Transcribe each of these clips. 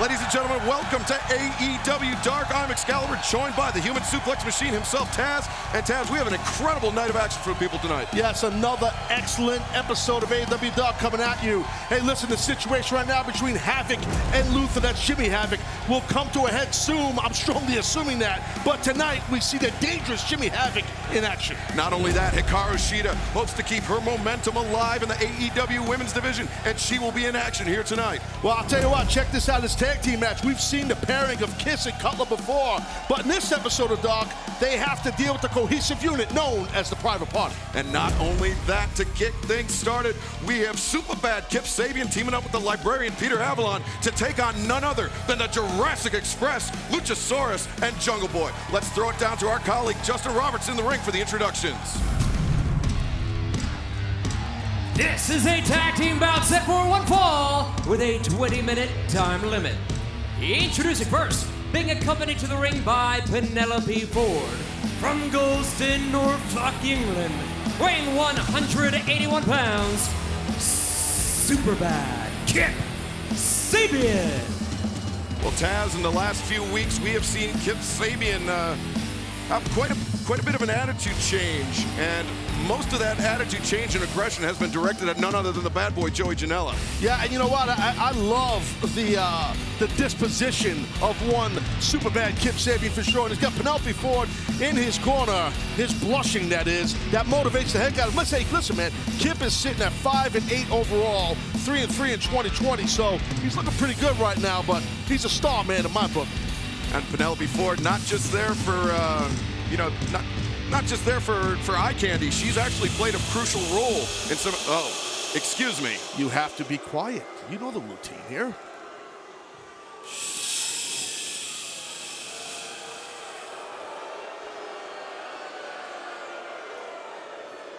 Ladies and gentlemen, welcome to AEW Dark. I'm Excalibur, joined by the human suplex machine himself, Taz. And Taz, we have an incredible night of action for people tonight. Yes, another excellent episode of AEW Dark coming at you. Hey, listen, the situation right now between Havoc and Luther, that's Jimmy Havoc, will come to a head soon. I'm strongly assuming that. But tonight, we see the dangerous Jimmy Havoc in action. Not only that, Hikaru Shida hopes to keep her momentum alive in the AEW Women's Division, and she will be in action here tonight. Well, I'll tell you what, check this out, this tag team match. We've seen the pairing of Kiss and Cutler before, but in this episode of Dark, they have to deal with the cohesive unit known as the Private Party. And not only that, to kick things started, we have Superbad Kip Sabian teaming up with the librarian Peter Avalon to take on none other than the Jurassic Express, Luchasaurus, and Jungle Boy. Let's throw it down to our colleague Justin Roberts in the ring for the introductions. This is a tag team bout set for one fall with a 20-minute time limit. Introducing first, being accompanied to the ring by Penelope Ford from Golston, Norfolk, England, weighing 181 pounds, Superbad Kip Sabian. Well, Taz, in the last few weeks, we have seen Kip Sabian have quite a bit of an attitude change, and most of that attitude change and aggression has been directed at none other than the bad boy Joey Janela. Yeah, and you know what? I love the disposition of one Superbad Kip Sabian for sure. And he's got Penelope Ford in his corner, his blushing that is, that motivates the heck out of him. Let's say, listen, man, Kip is sitting at 5-8 overall, 3-3 in 2020, so he's looking pretty good right now. But he's a star, man, in my book. And Penelope Ford, not just there for not just there for eye candy. She's actually played a crucial role in some. Oh, excuse me. You have to be quiet. You know the routine here.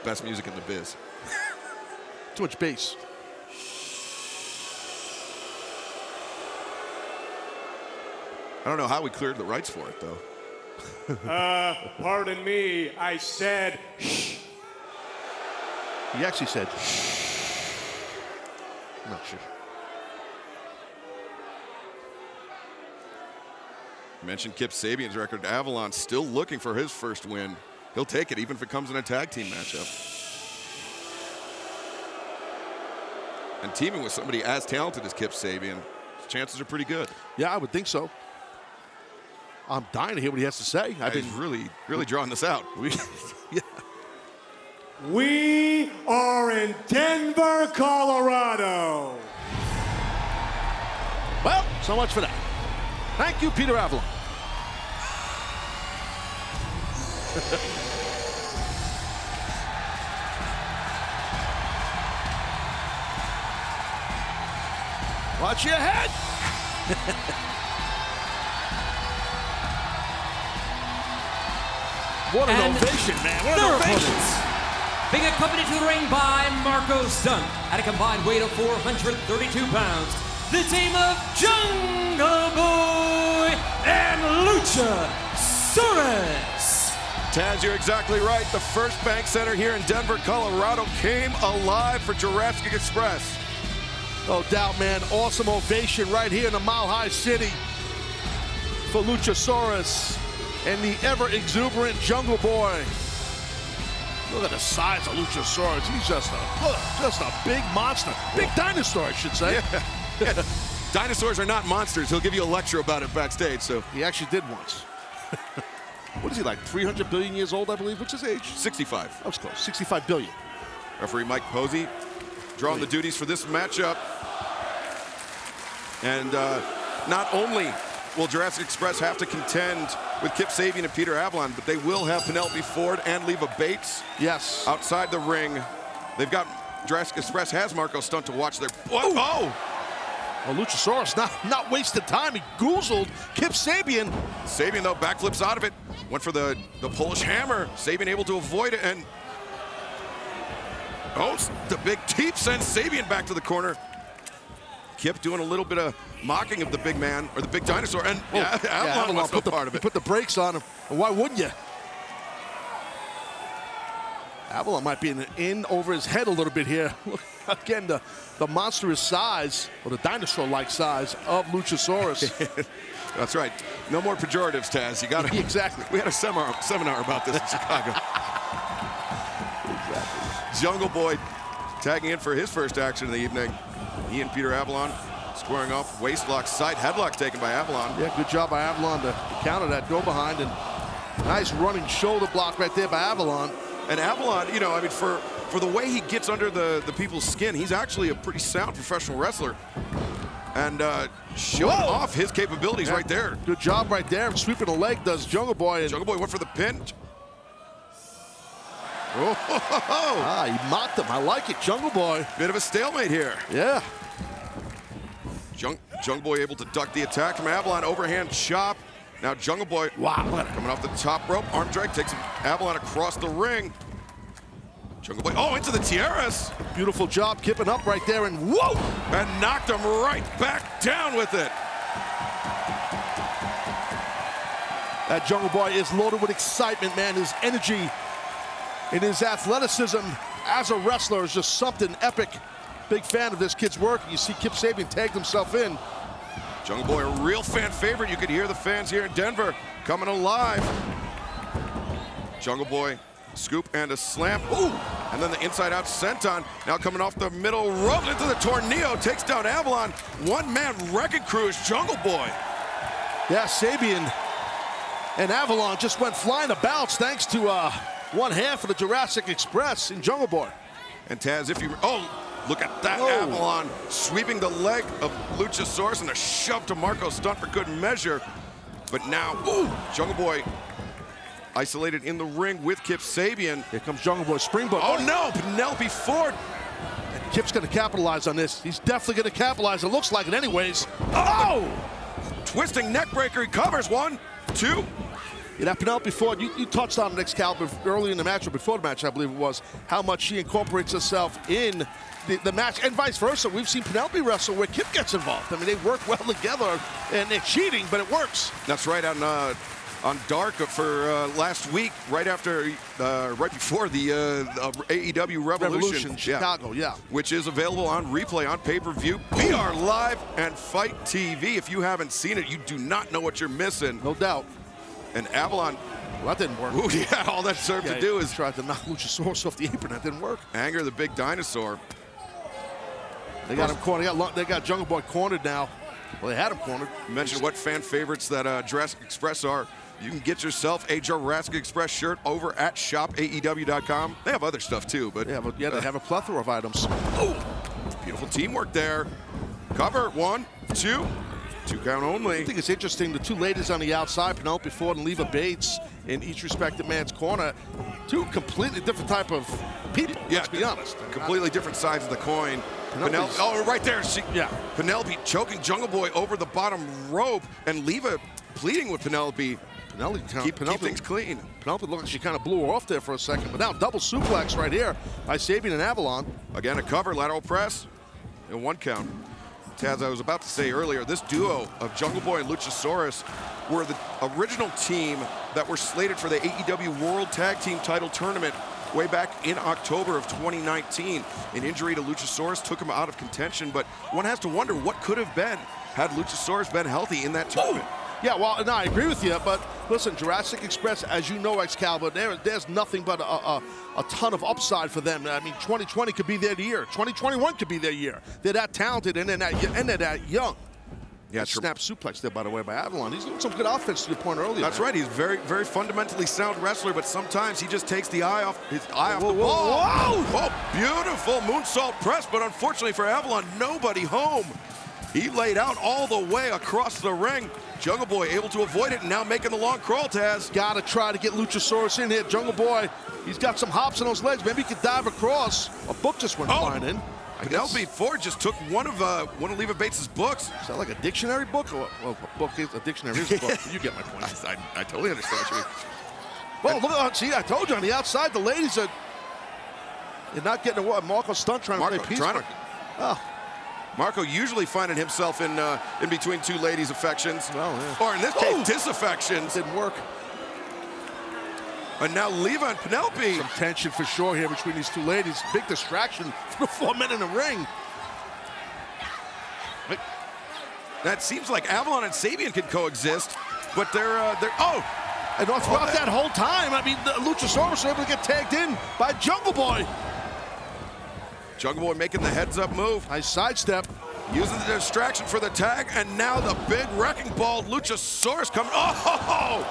Best music in the biz. Too much bass. I don't know how we cleared the rights for it, though. Pardon me, I said shh. He actually said shh. I'm not sure. You mentioned Kip Sabian's record. Avalon still looking for his first win. He'll take it even if it comes in a tag team matchup. And teaming with somebody as talented as Kip Sabian, chances are pretty good. Yeah, I would think so. I'm dying to hear what he has to say. I've been really drawing this out. Yeah. We are in Denver, Colorado. Well, so much for that. Thank you, Peter Avalon. Watch your head. What an ovation, man. What an ovation. Being accompanied to the ring by Marco Stunt at a combined weight of 432 pounds, the team of Jungle Boy and Luchasaurus. Taz, you're exactly right. The first bank center here in Denver, Colorado came alive for Jurassic Express. No doubt, man. Awesome ovation right here in the Mile High City for Luchasaurus and the ever-exuberant Jungle Boy. Look at the size of Luchasaurus. He's just a big monster. Big dinosaur, I should say. Yeah. Dinosaurs are not monsters. He'll give you a lecture about it backstage. So he actually did once. What is he, like 300 billion years old, I believe? What's his age? 65. That was close. 65 billion. Referee Mike Posey drawing the duties for this matchup. And not only will Jurassic Express have to contend with Kip Sabian and Peter Avalon, but they will have Penelope Ford and Leva Bates outside the ring. They've got Jurassic Express has Marco Stunt to watch their. Oh! Well, Luchasaurus not wasted time. He goozled Kip Sabian. Sabian, though, backflips out of it. Went for the Polish hammer. Sabian able to avoid it, and the big teep sends Sabian back to the corner. Kip doing a little bit of mocking of the big man, or the big dinosaur, and Avalon wants no part of it. Put the brakes on him. Why wouldn't you? Avalon might be in over his head a little bit here. Again, the monstrous size, or the dinosaur-like size of Luchasaurus. That's right. No more pejoratives, Taz. You got to. Exactly. We had a seminar about this in Chicago. Exactly. Jungle Boy tagging in for his first action of the evening. He and Peter Avalon squaring off. Waist lock, side headlock taken by Avalon. Yeah, good job by Avalon to counter that go behind, and nice running shoulder block right there by Avalon. And Avalon, you know, I mean, for the way he gets under the people's skin, he's actually a pretty sound professional wrestler. And showing off his capabilities right there. Good job right there. Sweeping the leg does Jungle Boy. And Jungle Boy went for the pin. he mocked him. I like it. Jungle Boy. Bit of a stalemate here. Yeah. Jungle Boy able to duck the attack from Avalon. Overhand chop. Now Jungle Boy, coming off the top rope. Arm drag takes Avalon across the ring. Jungle Boy, into the tiaras. Beautiful job, kipping up right there, and whoa! And knocked him right back down with it. That Jungle Boy is loaded with excitement, man. His energy and his athleticism as a wrestler is just something epic. Big fan of this kid's work. You see Kip Sabian tagged himself in. Jungle Boy, a real fan favorite. You could hear the fans here in Denver coming alive. Jungle Boy, scoop and a slam. Ooh! And then the inside-out senton. Now coming off the middle rope into the tornillo. Takes down Avalon. One-man wrecking crew is Jungle Boy. Yeah, Sabian and Avalon just went flying about thanks to one half of the Jurassic Express in Jungle Boy. And Taz, if you... look at that. Avalon sweeping the leg of Luchasaurus and a shove to Marco stunt for good measure. But now, Jungle Boy isolated in the ring with Kip Sabian. Here comes Jungle Boy, springboard. Oh no, Penelope Ford. And Kip's gonna capitalize on this. He's definitely gonna capitalize. It looks like it anyways. Twisting neck breaker, he covers. 1, 2. Yeah, that Penelope Ford, you touched on it, Excalibur, early in the match, or before the match, I believe it was, how much she incorporates herself in the match, and vice versa. We've seen Penelope wrestle where Kip gets involved. I mean, they work well together, and they're cheating, but it works. That's right, on Dark for last week, right before the AEW Revolution Chicago, yeah. Which is available on replay on pay-per-view, BR Live, and Fight TV. If you haven't seen it, you do not know what you're missing. No doubt. And Avalon, well, that didn't work. Ooh, yeah, all that served to do is tried to knock Luchasaurus off the apron. That didn't work. Anger the big dinosaur. They got him cornered. They got Jungle Boy cornered now. Well, they had him cornered. You mentioned what fan favorites that Jurassic Express are. You can get yourself a Jurassic Express shirt over at shopaew.com. They have other stuff too, but yeah, they have a plethora of items. Beautiful teamwork there. Cover, 1, 2. 2 count only. I think it's interesting, the two ladies on the outside, Penelope Ford and Leva Bates, in each respective man's corner. Two completely different type of people, let's be honest. Completely different sides of the coin. Penelope, right there. Penelope choking Jungle Boy over the bottom rope, and Leva pleading with Penelope. Keep things clean. Penelope looked like she kind of blew her off there for a second, but now double suplex right here by Sabian and Avalon. Again, a cover, lateral press, and 1 count. Taz, I was about to say earlier, this duo of Jungle Boy and Luchasaurus were the original team that were slated for the AEW World Tag Team Title Tournament way back in October of 2019. An injury to Luchasaurus took him out of contention, but one has to wonder what could have been had Luchasaurus been healthy in that tournament. Yeah, well, no, I agree with you, but listen, Jurassic Express, as you know, Excalibur, there's nothing but a ton of upside for them. I mean, 2020 could be their year. 2021 could be their year. They're that talented and they're that young. Yeah, snap suplex there, by the way, by Avalon. He's doing some good offense to your point earlier. That's right. He's very, very fundamentally sound wrestler, but sometimes he just takes his eye off the ball. Whoa. Oh, beautiful moonsault press, but unfortunately for Avalon, nobody home. He laid out all the way across the ring. Jungle Boy able to avoid it and now making the long crawl, Taz. Gotta try to get Luchasaurus in here. Jungle Boy, he's got some hops in those legs. Maybe he could dive across. A book just went flying in. Penelope Ford just took one of Leva Bates' books. Is that like a dictionary book? Well, a book is a dictionary is a book. You get my point. I totally understand what you mean. Well, look at, see, I told you on the outside, the ladies are not getting a Marco stunt trying to play peaceful. Marco usually finding himself in between two ladies' affections, well, or in this case, disaffections. Didn't work. And now Leva and Penelope. Some tension for sure here between these two ladies. Big distraction for the 4 men in the ring. That seems like Avalon and Sabian can coexist, but they're And throughout that whole time, I mean, the Luchasaurus were able to get tagged in by Jungle Boy. Jungle Boy making the heads-up move. Nice sidestep. Using the distraction for the tag, and now the big wrecking ball, Luchasaurus coming. Oh!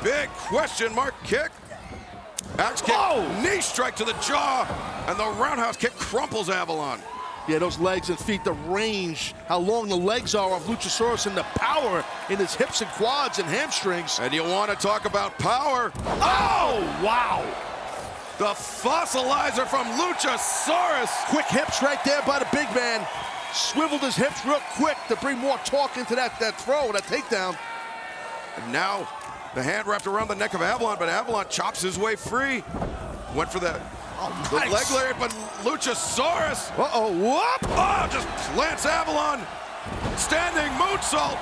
Big question mark kick. Axe kick, knee strike to the jaw, and the roundhouse kick crumples Avalon. Yeah, those legs and feet, the range, how long the legs are of Luchasaurus, and the power in his hips and quads and hamstrings. And you want to talk about power. Oh, wow. The fossilizer from Luchasaurus. Quick hips right there by the big man. Swiveled his hips real quick to bring more torque into that throw, that takedown. And now the hand wrapped around the neck of Avalon, but Avalon chops his way free. Went for the leg lariat, but Luchasaurus. Whoop! Oh, just plants Avalon. Standing moonsault.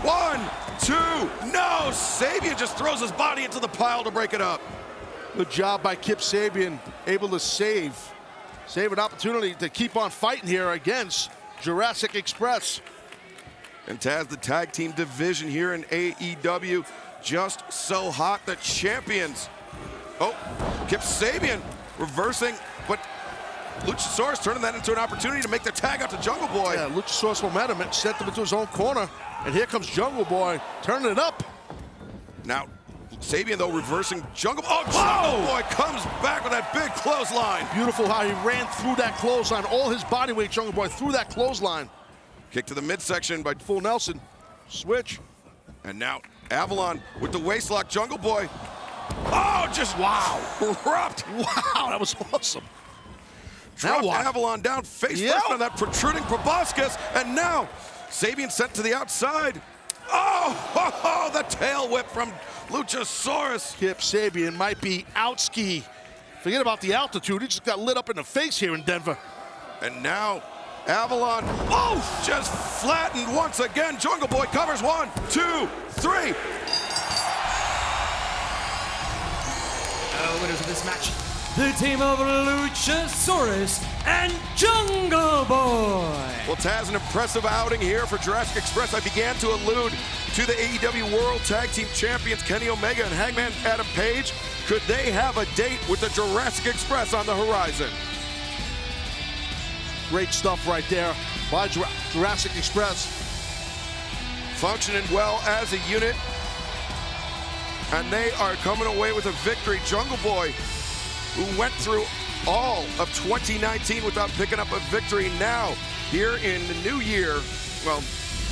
1, 2, no. Sabian just throws his body into the pile to break it up. Good job by Kip Sabian, able to save an opportunity to keep on fighting here against Jurassic Express. And Taz, the tag team division here in AEW, just so hot. The champions. Oh, Kip Sabian reversing, but Luchasaurus turning that into an opportunity to make the tag out to Jungle Boy. Yeah, Luchasaurus momentum and sent him into his own corner. And here comes Jungle Boy, turning it up. Now, Sabian, though, reversing Jungle Boy comes back with that big clothesline. Beautiful how he ran through that clothesline. All his body weight, Jungle Boy, through that clothesline. Kick to the midsection by Full Nelson. Switch. And now Avalon with the waistlock. Jungle Boy. Oh, just wow. Erupt. Wow, that was awesome. Dropped Avalon down face first on that protruding proboscis. And now Sabian sent to the outside. Oh, the tail whip from Luchasaurus. Kip Sabian might be out ski. Forget about the altitude. He just got lit up in the face here in Denver. And now Avalon, just flattened once again. Jungle Boy covers 1, 2, 3. Winners of this match, the team of Luchasaurus and Jungle Boy. Well, Taz, an impressive outing here for Jurassic Express. I began to allude to the AEW World Tag Team Champions Kenny Omega and Hangman Adam Page. Could they have a date with the Jurassic Express on the horizon? Great stuff right there by Jurassic Express. Functioning well as a unit. And they are coming away with a victory. Jungle Boy, who went through all of 2019 without picking up a victory, now here in the new year, well,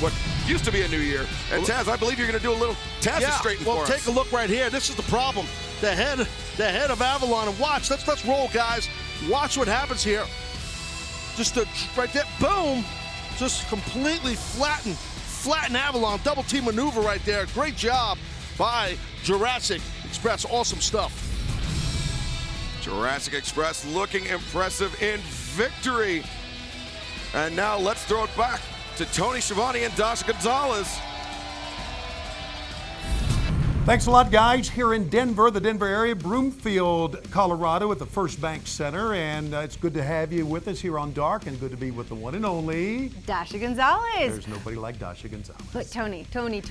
what used to be a new year. And Taz, I believe you're going to do a little Taz is straighten for us. Take a look right here. This is the problem. The head of Avalon, and watch. Let's roll, guys. Watch what happens here. Just right there, boom. Just completely flatten Avalon. Double team maneuver right there. Great job by Jurassic Express. Awesome stuff. Jurassic Express looking impressive in victory. And now let's throw it back to Tony Schiavone and Dasha Gonzalez. Thanks a lot, guys. Here in Denver, the Denver area, Broomfield, Colorado, at the First Bank Center, and it's good to have you with us here on Dark, and good to be with the one and only Dasha Gonzalez. There's nobody like Dasha Gonzalez. But Tony, I need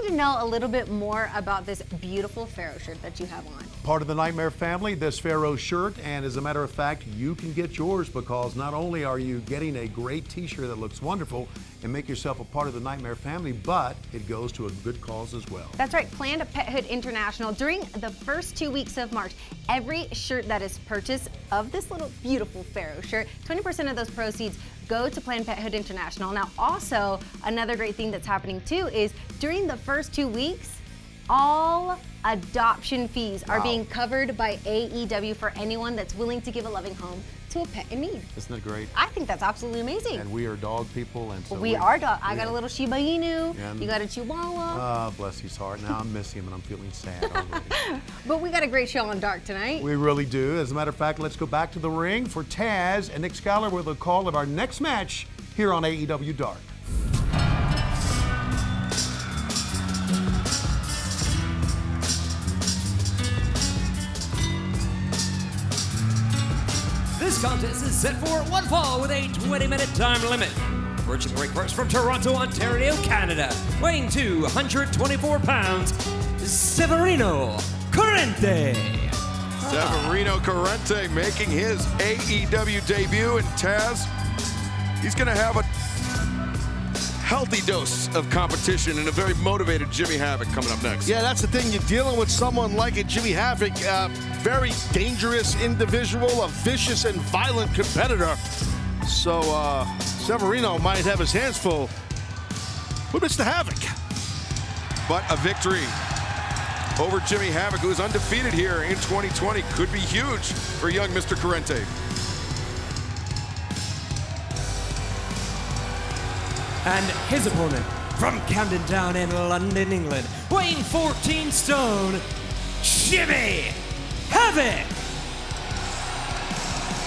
to know a little bit more about this beautiful Pharaoh shirt that you have on. Part of the Nightmare family, this Pharaoh shirt, and as a matter of fact, you can get yours because not only are you getting a great t-shirt that looks wonderful and make yourself a part of the Nightmare family, but it goes to a good cause as well. That's right, Planned Parenthood International. During the first 2 weeks of March, every shirt that is purchased of this little beautiful Pharaoh shirt, 20% of those proceeds go to Planned Parenthood International. Now also, another great thing that's happening too is during the first 2 weeks, all adoption fees are being covered by AEW for anyone that's willing to give a loving home to a pet in need. Isn't that great? I think that's absolutely amazing. And we are dog people, and so we are dog. I got a little Shiba Inu. And you got a Chihuahua. Ah, bless his heart. Now I'm missing him, and I'm feeling sad already. But we got a great show on Dark tonight. We really do. As a matter of fact, let's go back to the ring for Taz and Nick Schuyler with a call of our next match here on AEW Dark. This contest is set for one fall with a 20-minute time limit. Approaching the ring first from Toronto, Ontario, Canada, weighing 224 pounds, Severino Corrente. Severino Corrente making his AEW debut, and Taz, he's going to have a healthy dose of competition and a very motivated Jimmy Havoc coming up next. Yeah, that's the thing. You're dealing with someone like a Jimmy Havoc, very dangerous individual, a vicious and violent competitor. So Severino might have his hands full with Mr. Havoc. But a victory over Jimmy Havoc, who is undefeated here in 2020, could be huge for young Mr. Corrente. And his opponent from Camden Town in London, England, weighing 14 stone, Jimmy Havoc.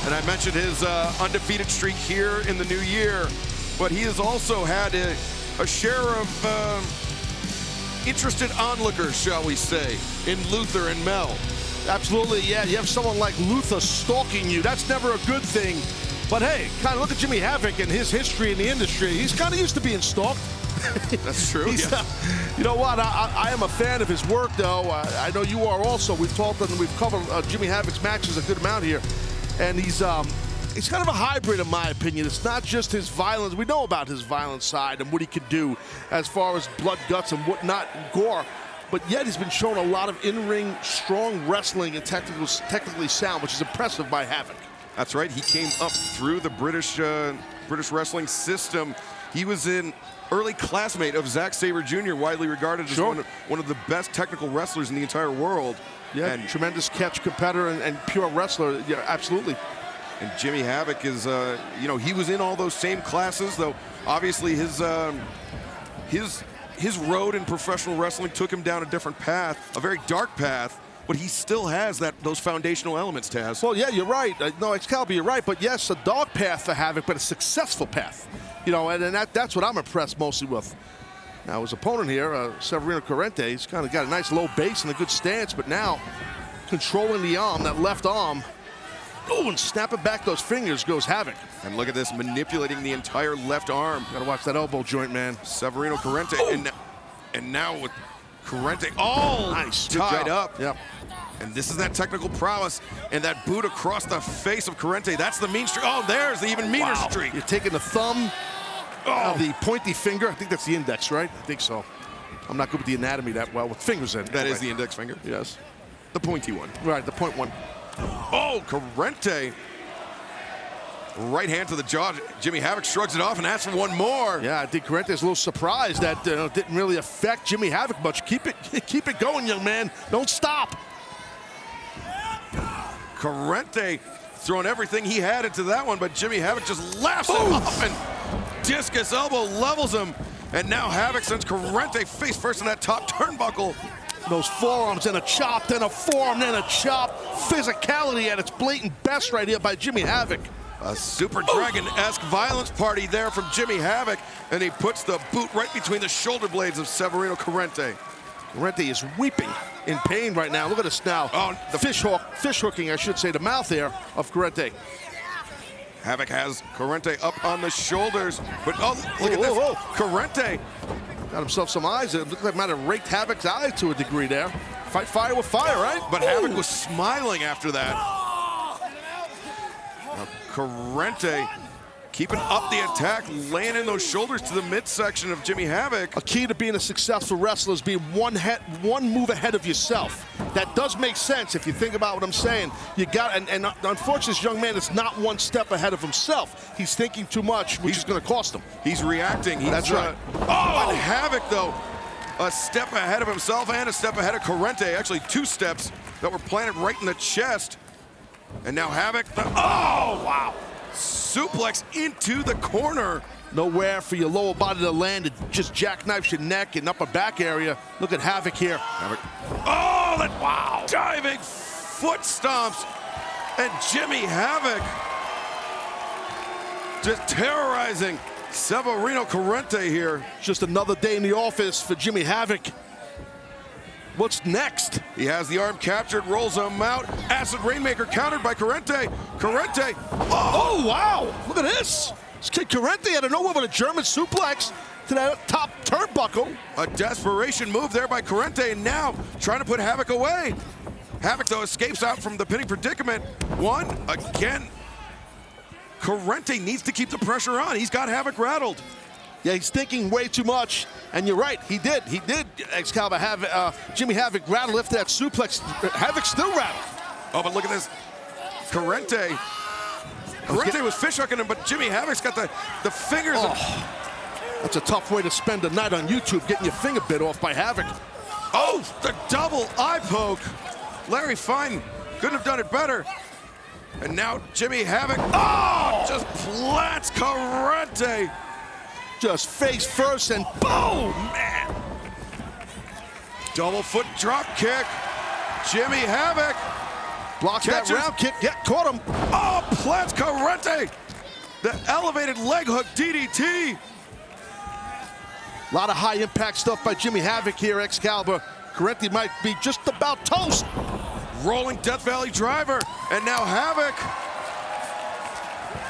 And I mentioned his undefeated streak here in the new year, but he has also had a share of interested onlookers, shall we say, in Luther and Mel. Absolutely, yeah. You have someone like Luther stalking you. That's never a good thing. But hey, kind of look at Jimmy Havoc and his history in the industry. He's kind of used to being stalked. That's true. Yeah. You know what? I am a fan of his work, though. I know you are also. We've talked and we've covered Jimmy Havoc's matches a good amount here, and he's kind of a hybrid, in my opinion. It's not just his violence. We know about his violent side and what he could do as far as blood, guts, and whatnot, and gore. But yet he's been shown a lot of in-ring, strong wrestling and technically sound, which is impressive by Havoc. That's right. He came up through the British wrestling system. He was an early classmate of Zack Sabre Jr., widely regarded as one of the best technical wrestlers in the entire world. Yeah, and tremendous catch competitor and pure wrestler. Yeah, absolutely. And Jimmy Havoc is, he was in all those same classes, though obviously his road in professional wrestling took him down a different path, a very dark path. But he still has those foundational elements, Taz. Well, yeah, you're right. No, Excalibur, you're right. But yes, a dark path for Havoc, but a successful path. And that's what I'm impressed mostly with. Now, his opponent here, Severino Corrente, he's kind of got a nice low base and a good stance, but now controlling the arm, that left arm. Oh, and snapping back those fingers goes Havoc. And look at this, manipulating the entire left arm. Got to watch that elbow joint, man. Severino Corrente, and now with Corrente all nice. Tied up. Yep. And this is that technical prowess and that boot across the face of Corrente. That's the mean streak. Oh, there's the even meaner streak. You're taking the thumb, the pointy finger. I think that's the index, right? I think so. I'm not good with the anatomy that well with fingers in. That is the index finger. Yes. The pointy one. Right, the point one. Oh, Corrente. Right hand to the jaw. Jimmy Havoc shrugs it off and asks for one more. Yeah, I think Corrente's a little surprised that didn't really affect Jimmy Havoc much. Keep it going, young man. Don't stop. Corrente throwing everything he had into that one, but Jimmy Havoc just laughs it off and discus elbow levels him. And now Havoc sends Corrente face first in that top turnbuckle. Those forearms and a chop, then a forearm, then a chop. Physicality at its blatant best right here by Jimmy Havoc. A Super Dragon-esque violence party there from Jimmy Havoc, and he puts the boot right between the shoulder blades of Severino Corrente. Corrente is weeping in pain right now. Look at this now. Oh, the fish hooking, I should say, the mouth there of Corrente. Havoc has Corrente up on the shoulders, but look at this. Corrente got himself some eyes. It looked like might have raked Havoc's eyes to a degree there. Fight fire with fire, right? But Havoc was smiling after that. Corrente keeping up the attack, laying in those shoulders to the midsection of Jimmy Havoc. A key to being a successful wrestler is being one move ahead of yourself. That does make sense if you think about what I'm saying. You got, and unfortunately, this young man is not one step ahead of himself. He's thinking too much, which is going to cost him. He's reacting. That's right. And Havoc, though, a step ahead of himself and a step ahead of Corrente. Actually, two steps that were planted right in the chest. And now Havoc, wow. Suplex into the corner. Nowhere for your lower body to land. It just jackknifes your neck and upper back area. Look at Havoc here. Wow. Diving foot stomps. And Jimmy Havoc just terrorizing Severino Corrente here. Just another day in the office for Jimmy Havoc. What's next? He has the arm captured, rolls him out. Acid Rainmaker countered by Corrente. Corrente. Oh, wow. Look at this. This kid Corrente out of nowhere with a German suplex to that top turnbuckle. A desperation move there by Corrente, and now trying to put Havoc away. Havoc, though, escapes out from the pinning predicament. One, again. Corrente needs to keep the pressure on. He's got Havoc rattled. Yeah, he's thinking way too much. And you're right, he did, Excalibur, have Jimmy Havoc rattle after that suplex. Havoc still rattled. Oh, but look at this. Corrente was fishhooking him, but Jimmy Havoc's got the fingers. That's a tough way to spend a night on YouTube, getting your finger bit off by Havoc. Oh, the double eye poke. Larry Fine couldn't have done it better. And now Jimmy Havoc, just plants Corrente. Just face first and boom, man. Double foot drop kick. Jimmy Havoc. Blocks that round kick, caught him. Oh, plants Corrente. The elevated leg hook DDT. A lot of high impact stuff by Jimmy Havoc here, Excalibur. Corrente might be just about toast. Rolling Death Valley driver. And now Havoc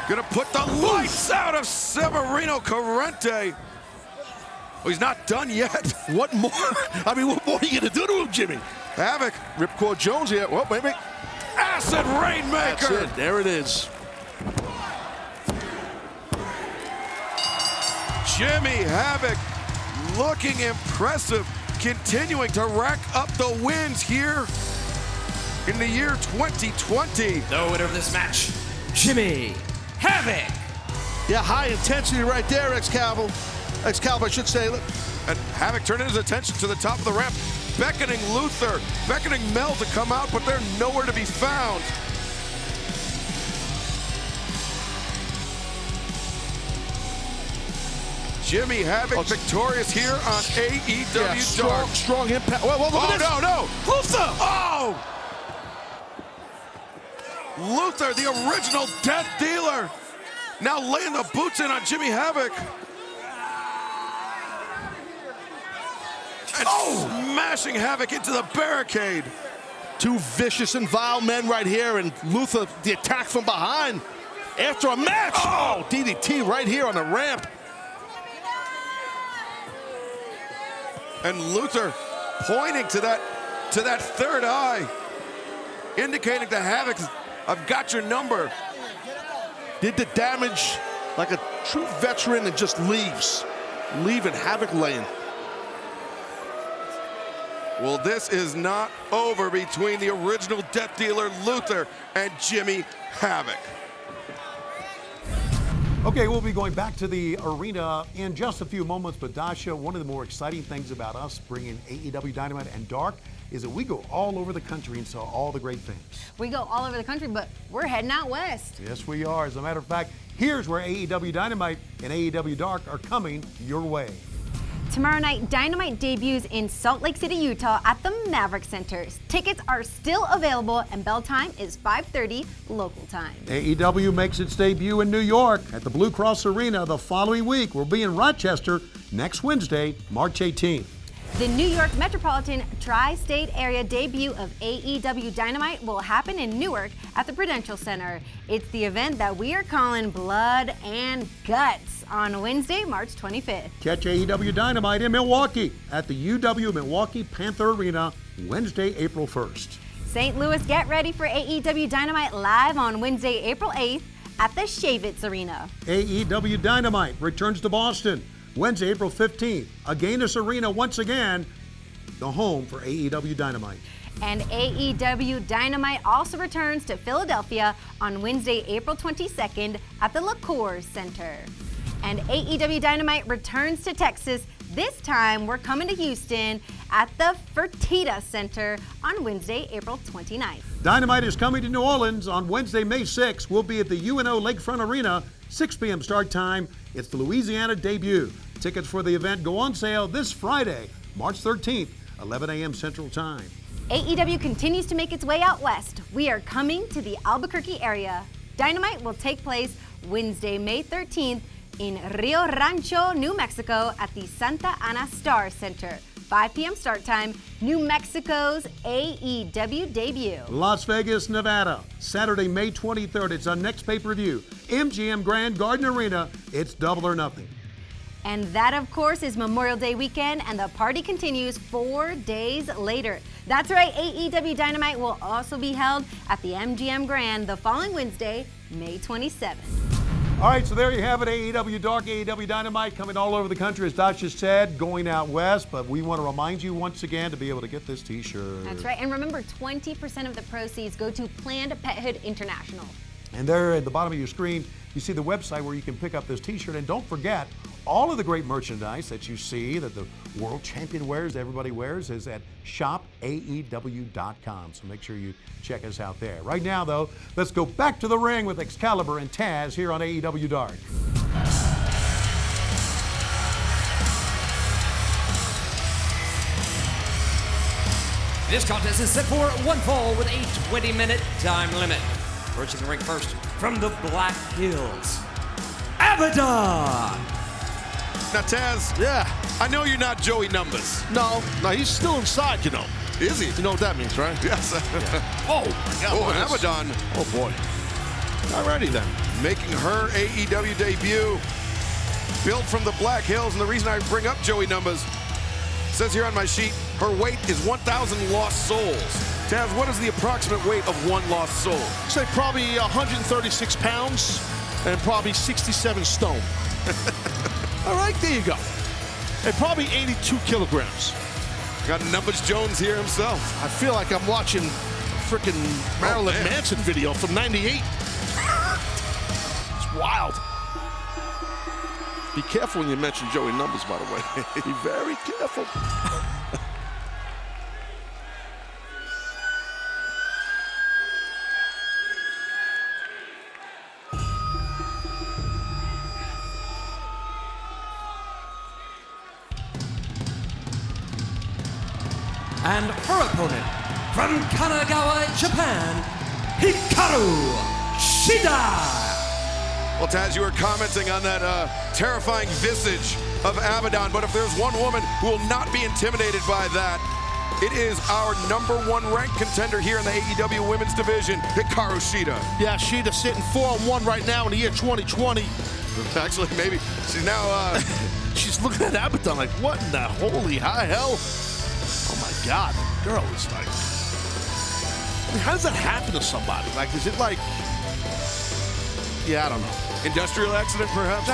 gonna put the lights out of Severino Corrente. Oh, he's not done yet. What more? I mean, what more are you gonna do to him, Jimmy? Havoc. Ripcord Jones here. Well, maybe. Acid Rainmaker. That's it. There it is. Jimmy Havoc looking impressive, continuing to rack up the wins here in the year 2020. The winner of this match, Jimmy Havoc. Yeah, high intensity right there, Excalibur. Excalibur, I should say. Look. And Havoc turning his attention to the top of the ramp, beckoning Luther, beckoning Mel to come out, but they're nowhere to be found. Jimmy Havoc victorious here on AEW Dark. Strong impact. Whoa, look at this. No. Luther! Oh! Luther, the original Death Dealer, now laying the boots in on Jimmy Havoc. And smashing Havoc into the barricade. Two vicious and vile men right here, and Luther, the attack from behind. After a match, DDT right here on the ramp. And Luther pointing to that third eye, indicating to Havoc, I've got your number. Did the damage like a true veteran and just leaves. Leaving Havoc laying. Well, this is not over between the original Death Dealer Luther and Jimmy Havoc. Okay, we'll be going back to the arena in just a few moments, but Dasha, one of the more exciting things about us bringing AEW Dynamite and Dark is that we go all over the country and saw all the great things. We go all over the country, but we're heading out west. Yes, we are. As a matter of fact, here's where AEW Dynamite and AEW Dark are coming your way. Tomorrow night, Dynamite debuts in Salt Lake City, Utah at the Maverick Center. Tickets are still available and bell time is 5:30 local time. AEW makes its debut in New York at the Blue Cross Arena the following week. We'll be in Rochester next Wednesday, March 18th. The New York Metropolitan Tri-State Area debut of AEW Dynamite will happen in Newark at the Prudential Center. It's the event that we are calling Blood and Guts on Wednesday, March 25th. Catch AEW Dynamite in Milwaukee at the UW Milwaukee Panther Arena Wednesday, April 1st. St. Louis, get ready for AEW Dynamite live on Wednesday, April 8th at the Shavitz Arena. AEW Dynamite returns to Boston Wednesday, April 15th. Agganis Arena once again, the home for AEW Dynamite. And AEW Dynamite also returns to Philadelphia on Wednesday, April 22nd at the LaCour Center. And AEW Dynamite returns to Texas. This time, we're coming to Houston at the Fertitta Center on Wednesday, April 29th. Dynamite is coming to New Orleans on Wednesday, May 6th. We'll be at the UNO Lakefront Arena, 6 p.m. start time. It's the Louisiana debut. Tickets for the event go on sale this Friday, March 13th, 11 a.m. Central Time. AEW continues to make its way out west. We are coming to the Albuquerque area. Dynamite will take place Wednesday, May 13th in Rio Rancho, New Mexico at the Santa Ana Star Center. 5 p.m. start time, New Mexico's AEW debut. Las Vegas, Nevada, Saturday, May 23rd. It's our next pay-per-view. MGM Grand Garden Arena. It's Double or Nothing. And that, of course, is Memorial Day weekend, and the party continues 4 days later. That's right, AEW Dynamite will also be held at the MGM Grand the following Wednesday, May 27th. All right, so there you have it. AEW Dark, AEW Dynamite coming all over the country, as Dot just said, going out west. But we want to remind you once again to be able to get this T-shirt. That's right. And remember, 20% of the proceeds go to Planned Parenthood International. And there at the bottom of your screen, you see the website where you can pick up this T-shirt. And don't forget, all of the great merchandise that you see that the world champion wears, everybody wears, is at shopaew.com. So make sure you check us out there. Right now, though, let's go back to the ring with Excalibur and Taz here on AEW Dark. This contest is set for one fall with a 20-minute time limit. Approaching the ring first from the Black Hills, Abaddon. Now, Taz, Yeah. I know you're not Joey Numbers. No, he's still inside, you know. Is he? You know what that means, right? Yes. Oh, my God. Oh, look and at this. Abaddon Oh, boy. Alrighty then. making her AEW debut. Built from the Black Hills, and the reason I bring up Joey Numbers, says here on my sheet, her weight is 1,000 lost souls. Taz, what is the approximate weight of one lost soul? Say probably 136 pounds and probably 67 stone. All right, there you go. And probably 82 kilograms. Got Numbers Jones here himself. I feel like I'm watching frickin' Marilyn man. Manson video from '98. It's wild. Be careful when you mention Joey Numbers, by the way. Be very careful. And her opponent from Kanagawa, Japan, Hikaru Shida. Well, Taz, you were commenting on that terrifying visage of Abaddon, but if there's one woman who will not be intimidated by that, it is our #1 ranked contender here in the AEW Women's Division, Hikaru Shida. Yeah, Shida sitting 4-1 right now in the year 2020. Actually, maybe she's now... She's looking at Abaddon like, what in the holy high hell? Oh my God, the girl is like... I mean, how does that happen to somebody? Like, is it like... Yeah, I don't know. Industrial accident, perhaps?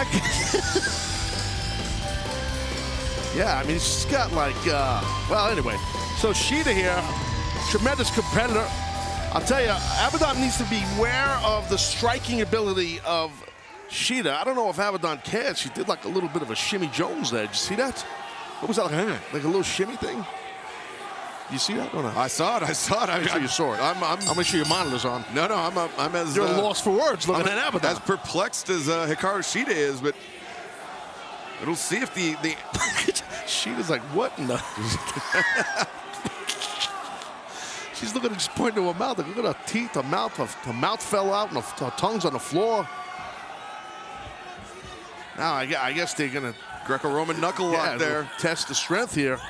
Yeah, I mean, she's got like, well, anyway. So Shida here, tremendous competitor. I'll tell you, Abaddon needs to be aware of the striking ability of Shida. I don't know if Abaddon can. She did like a little bit of a shimmy Jones there. Did you see that? What was that, like a little shimmy thing? You see that or not? I saw it. I'm sure you saw it. I'm gonna make sure your monitor's on. No, I'm as... You're lost for words looking at Abaddon. as perplexed as Hikaru Shida is, but we'll see if the Shida's like, what in the... She's looking, just pointing to her mouth. Like, look at her teeth, her mouth fell out, and her tongue's on the floor. Now, I guess they're gonna Greco-Roman knuckle lock there. Test the strength here.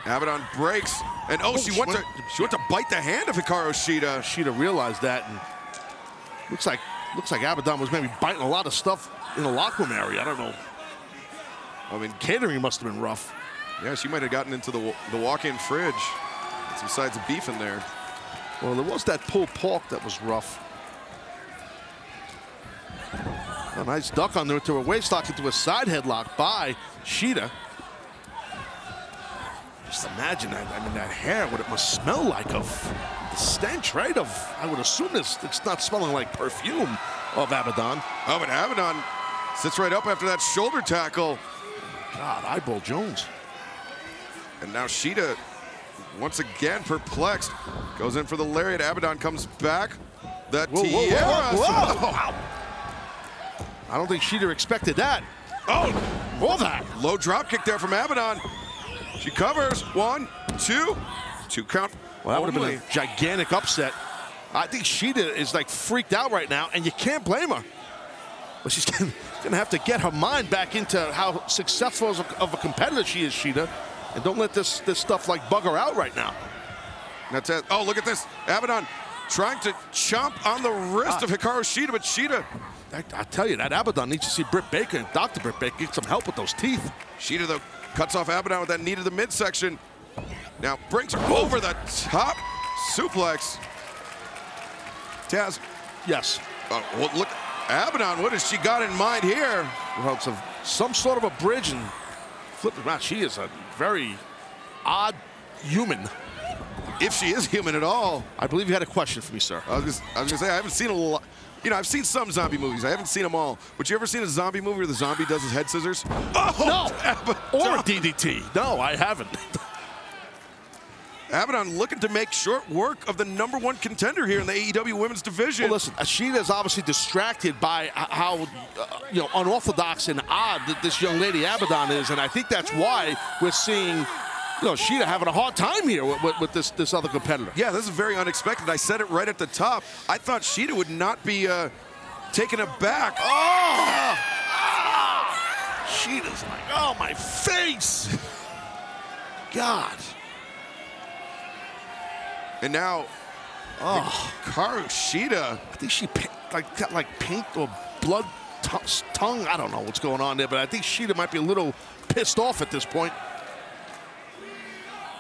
Abaddon breaks, and she went to bite the hand of Hikaru Shida. Shida realized that, and looks like Abaddon was maybe biting a lot of stuff in the locker room area. I don't know. I mean, catering must have been rough. Yeah, she might have gotten into the walk-in fridge. Some sides of beef in there. Well, there was that pulled pork that was rough. A nice duck on there to her waist lock into a side headlock by Shida. Just imagine that. I mean, that hair, what it must smell like of the stench, right? I would assume it's not smelling like perfume of Abaddon. Oh, but Abaddon sits right up after that shoulder tackle. God, eyeball Jones. And now Shida, once again perplexed, goes in for the lariat. Abaddon comes back. That tiara. Whoa. I don't think Shida expected that. Oh, All that. low drop kick there from Abaddon. She covers. 1, 2. 2 count. Well, that would have only. been a gigantic upset. I think Shida is like freaked out right now, and you can't blame her. But she's gonna have to get her mind back into how successful of a competitor she is, Shida. And don't let this stuff like bug her out right now. That's it. Oh, look at this. Abaddon trying to chomp on the wrist of Hikaru Shida, but Shida. I tell you, that Abaddon needs to see Britt Baker, Dr. Britt Baker, get some help with those teeth. Shida, though, cuts off Abaddon with that knee to the midsection. Now brings her over the top. Suplex. Taz. Yes. Well, look, Abaddon, what has she got in mind here? Well, it's some sort of a bridge and flip it around. She is a very odd human. If she is human at all. I believe you had a question for me, sir. I was gonna say, I haven't seen a lot. You know, I've seen some zombie movies. I haven't seen them all. But you ever seen a zombie movie where the zombie does his head scissors? Oh, no! Or a DDT. No, I haven't. Abaddon looking to make short work of the #1 contender here in the AEW Women's Division. Well, listen, Shida is obviously distracted by how unorthodox and odd that this young lady Abaddon is, and I think that's why we're seeing Shida having a hard time here with this other competitor. Yeah, this is very unexpected. I said it right at the top. I thought Shida would not be taken aback. Oh! Shida's like, oh, my face! God. And now, Hikaru Shida. I think she got like paint or blood tongue. I don't know what's going on there, but I think Shida might be a little pissed off at this point.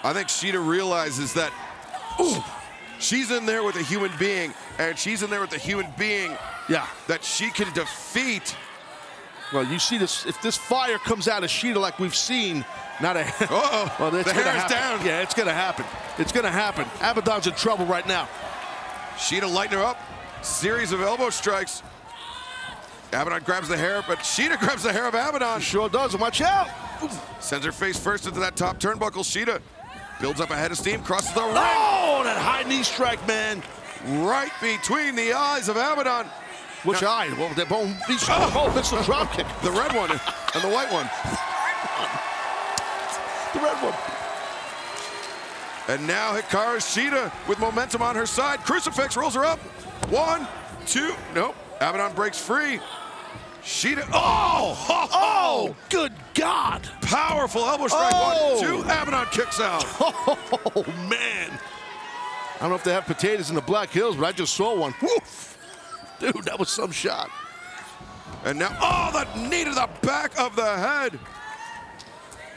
I think Shida realizes that she's in there with a human being, and she's in there with a human being that she can defeat. Well, you see this, if this fire comes out of Shida like we've seen, not a... Well, the hair is down. Yeah, it's going to happen. It's going to happen. Abaddon's in trouble right now. Shida lighting her up. Series of elbow strikes. Abaddon grabs the hair, but Shida grabs the hair of Abaddon. She sure does, and watch out. Sends her face first into that top turnbuckle. Shida builds up a head of steam, crosses the ring. Oh, that high knee strike, man. Right between the eyes of Abaddon. Which eye? Well, they're both missile drop kick. The red one and the white one. The red one. And now Hikaru Shida with momentum on her side. Crucifix rolls her up. 1, 2, nope. Abaddon breaks free. Shida, oh, good God. Powerful elbow strike. 1, 2, Abaddon kicks out. Oh, man. I don't know if they have potatoes in the Black Hills, but I just saw one. Woof. Dude, that was some shot. And now, that knee to the back of the head.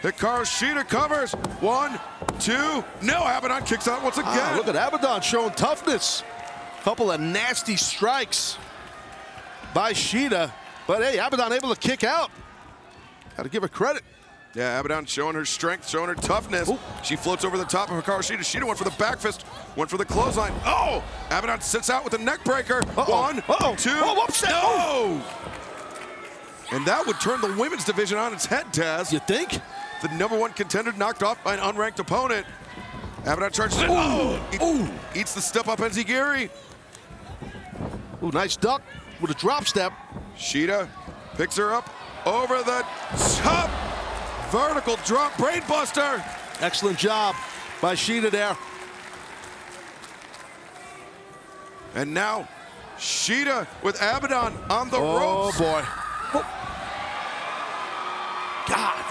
Hikaru Shida covers. 1, 2. No, Abaddon kicks out once again. Look at Abaddon showing toughness. Couple of nasty strikes by Shida. But hey, Abaddon able to kick out. Got to give her credit. Yeah, Abaddon showing her strength, showing her toughness. Ooh. She floats over the top of Hikaru Shida. Shida went for the back fist, went for the clothesline. Oh! Abaddon sits out with a neck breaker. 1, 2. No! And that would turn the women's division on its head, Taz. You think? The #1 contender knocked off by an unranked opponent. Abaddon charges in. Eats the step up Enziguri. Ooh, nice duck with a drop step. Shida picks her up over the top. Vertical drop, brainbuster. Excellent job by Shida there. And now Shida with Abaddon on the ropes. Oh boy. God.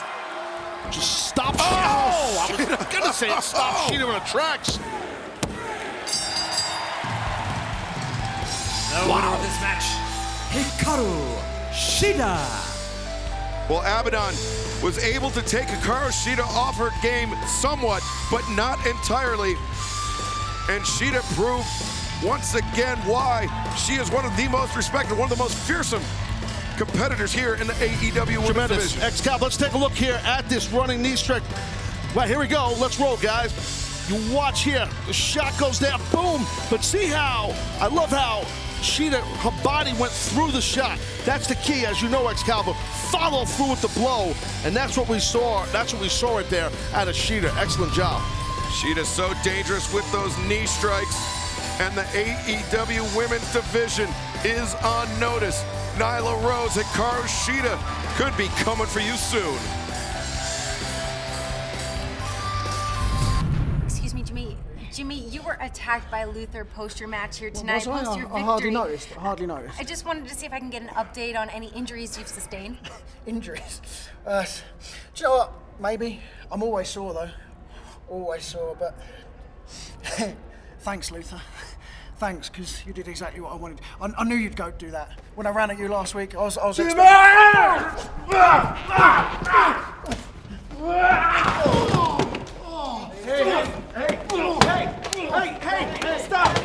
Just stop. I was gonna say it. Stop Shida in the tracks. The winner of this match, Hikaru Shida. Well, Abaddon was able to take Hikaru Shida off her game somewhat, but not entirely. And Shida proved once again why she is one of the most respected, one of the most fearsome competitors here in the AEW Women's Division. Excalibur, let's take a look here at this running knee strike. Well, here we go. Let's roll, guys. You watch here. The shot goes down. Boom. But see how, I love how Shida, her body went through the shot. That's the key, as you know, Excalibur. Follow through with the blow. And that's what we saw. That's what we saw right there out of Shida. Excellent job. Shida's so dangerous with those knee strikes. And the AEW Women's Division is on notice. Nyla Rose, Hikaru Shida could be coming for you soon. Excuse me, Jimmy. Jimmy, you were attacked by Luther post your match here tonight, Was I? post your victory. I hardly noticed. I hardly noticed. I just wanted to see if I can get an update on any injuries you've sustained. Injuries. Do you know what? Maybe. I'm always sore, though. Always sore, but... Thanks, Luther. Thanks, because you did exactly what I wanted. I knew you'd go do that. When I ran at you last week, I was expecting... Hey, stop!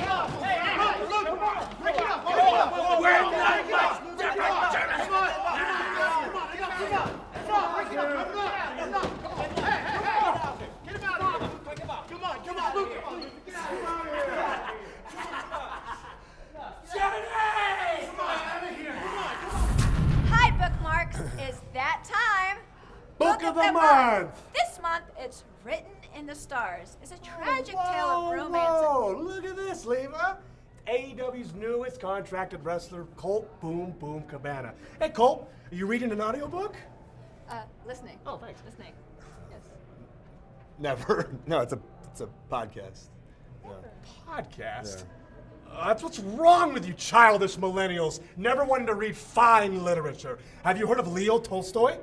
Hi, bookmarks. It's that time. Book of the month. This month, it's Written in the Stars. It's a tragic tale of romance. Oh, look at this, Leva. AEW's newest contracted wrestler, Colt Boom Boom Cabana. Hey, Colt, are you reading an audiobook? Listening. Oh, thanks. Listening. Yes. Never. No, it's a podcast. Yeah. Podcast? That's what's wrong with you childish millennials, never wanting to read fine literature. Have you heard of Leo Tolstoy?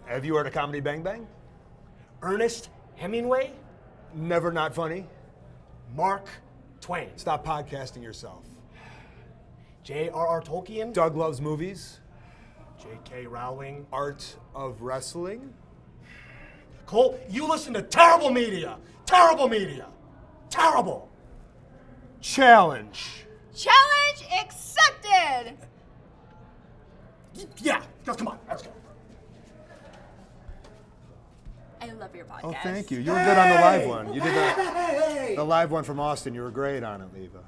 Have you heard of Comedy Bang Bang? Ernest Hemingway? Never Not Funny. Mark Twain? Stop podcasting yourself. J.R.R. Tolkien? Doug Loves Movies. J.K. Rowling? Art of Wrestling. Cole, you listen to terrible media! Terrible media! Terrible! Challenge. Challenge accepted! Yeah, just come on, let's go. I love your podcast. Oh, thank you. You were good on the live one. You did the live one from Austin. You were great on it, Leva.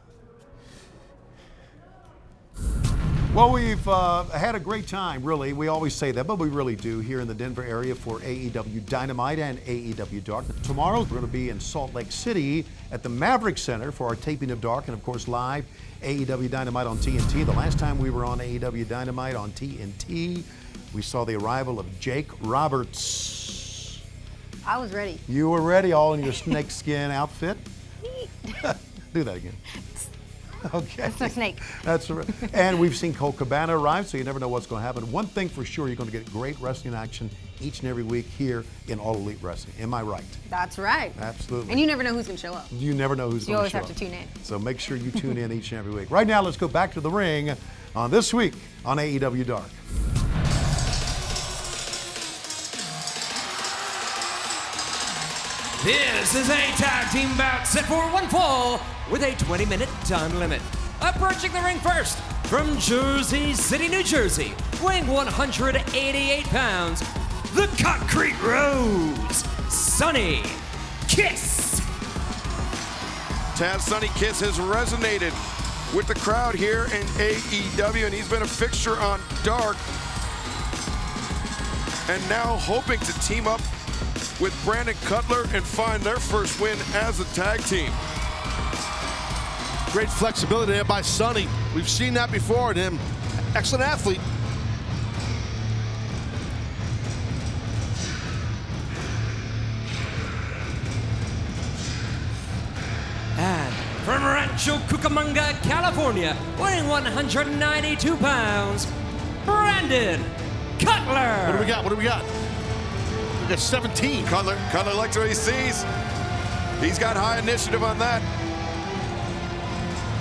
Well, we've had a great time, really. We always say that, but we really do here in the Denver area for AEW Dynamite and AEW Dark. Tomorrow, we're going to be in Salt Lake City at the Maverick Center for our taping of Dark and, of course, live AEW Dynamite on TNT. The last time we were on AEW Dynamite on TNT, we saw the arrival of Jake Roberts. I was ready. You were ready, all in your snakeskin outfit? Do that again. Okay. That's no snake. That's right. And we've seen Colt Cabana arrive, so you never know what's going to happen. One thing for sure, you're going to get great wrestling action each and every week here in All Elite Wrestling. Am I right? That's right. Absolutely. And you never know who's going to show up. You never know who's going to show up. You always have to tune in. So make sure you tune in each and every week. Right now, let's go back to the ring on this week on AEW Dark. This is a tag team bout set for one fall with a 20-minute time limit. Approaching the ring first, from Jersey City, New Jersey, weighing 188 pounds, the Concrete Rose, Sonny Kiss. Taz Sonny Kiss has resonated with the crowd here in AEW, and he's been a fixture on Dark. And now hoping to team up with Brandon Cutler and find their first win as a tag team. Great flexibility there by Sonny. We've seen that before in him. Excellent athlete. And from Rancho Cucamonga, California, weighing 192 pounds, Brandon Cutler. What do we got? What do we got? We got 17. Cutler likes what he sees. He's got high initiative on that.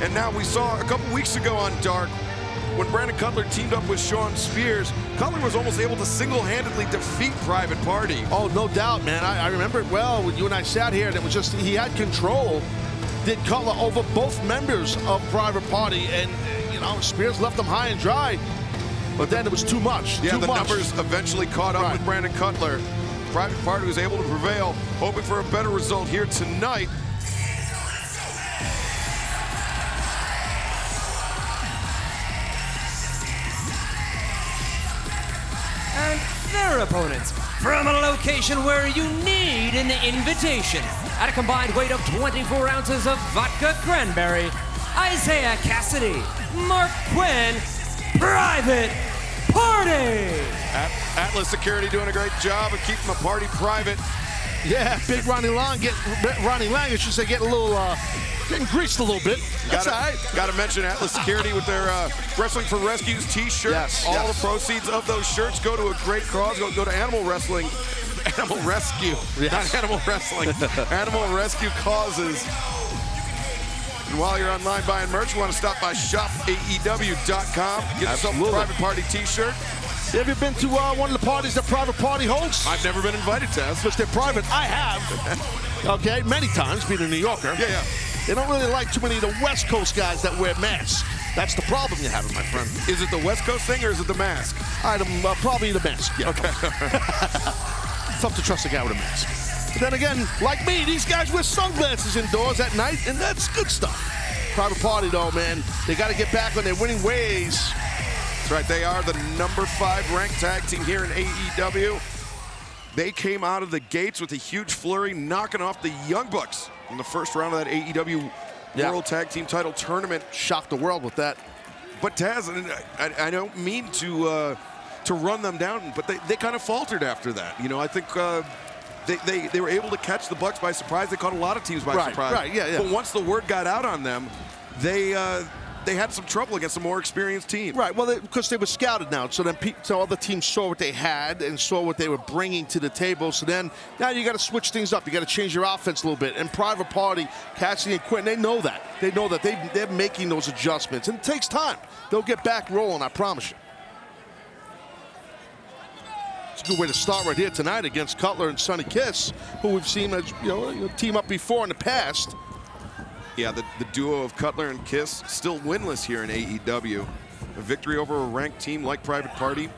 And now we saw a couple weeks ago on Dark, when Brandon Cutler teamed up with Shawn Spears, Cutler was almost able to single-handedly defeat Private Party. Oh, no doubt, man. I remember it well when you and I sat here, and it was just, he had control. Did Cutler over both members of Private Party, and, you know, Spears left them high and dry. But then it was too much. Yeah, too the much. numbers eventually caught up with Brandon Cutler. Private Party was able to prevail, hoping for a better result here tonight. And their opponents, from a location where you need an invitation, at a combined weight of 24 ounces of vodka cranberry, Isaiah Cassidy, Mark Quinn, Private Party. Atlas Security doing a great job of keeping the party private. Yeah, big Ronnie Lang, I should say, getting a little, getting greased a little bit. That's all right. Got to mention Atlas Security with their Wrestling for Rescues t-shirt. Yes, All yes. the proceeds of those shirts go to a great cause, go to animal wrestling Animal rescue, not animal wrestling. Animal rescue causes. And while you're online buying merch, you want to stop by shopaew.com. Get yourself a Private Party t-shirt. Have you been to one of the parties that Private Party hosts? I've never been invited, Taz. Because they're private. I have. Okay, many times, being a New Yorker. Yeah. They don't really like too many of the West Coast guys that wear masks. That's the problem you have, my friend. Is it the West Coast thing or is it the mask? Probably the mask. Yeah. Okay. Tough to trust a guy with a mask. But then again, like me, these guys wear sunglasses indoors at night, and that's good stuff. Private Party, though, man, they got to get back on their winning ways. That's right. They are the number 5 ranked tag team here in AEW. They came out of the gates with a huge flurry, knocking off the Young Bucks in the first round of that AEW World Tag Team Title Tournament. Shocked the world with that. But Taz, I don't mean to run them down, but they kind of faltered after that. You know, I think they were able to catch the Bucks by surprise. They caught a lot of teams by surprise. Right, yeah. But once the word got out on them, they had some trouble against a more experienced team. Right, well, because they were scouted now. So then so other teams saw what they had and saw what they were bringing to the table. So then now you got to switch things up. You got to change your offense a little bit. And Private Party, Cassidy and Quinn, they know that. They know that they're making those adjustments. And it takes time. They'll get back rolling, I promise you. It's a good way to start right here tonight against Cutler and Sonny Kiss, who we've seen as team up before in the past. Yeah, the duo of Cutler and Kiss still winless here in AEW. A victory over a ranked team like Private Party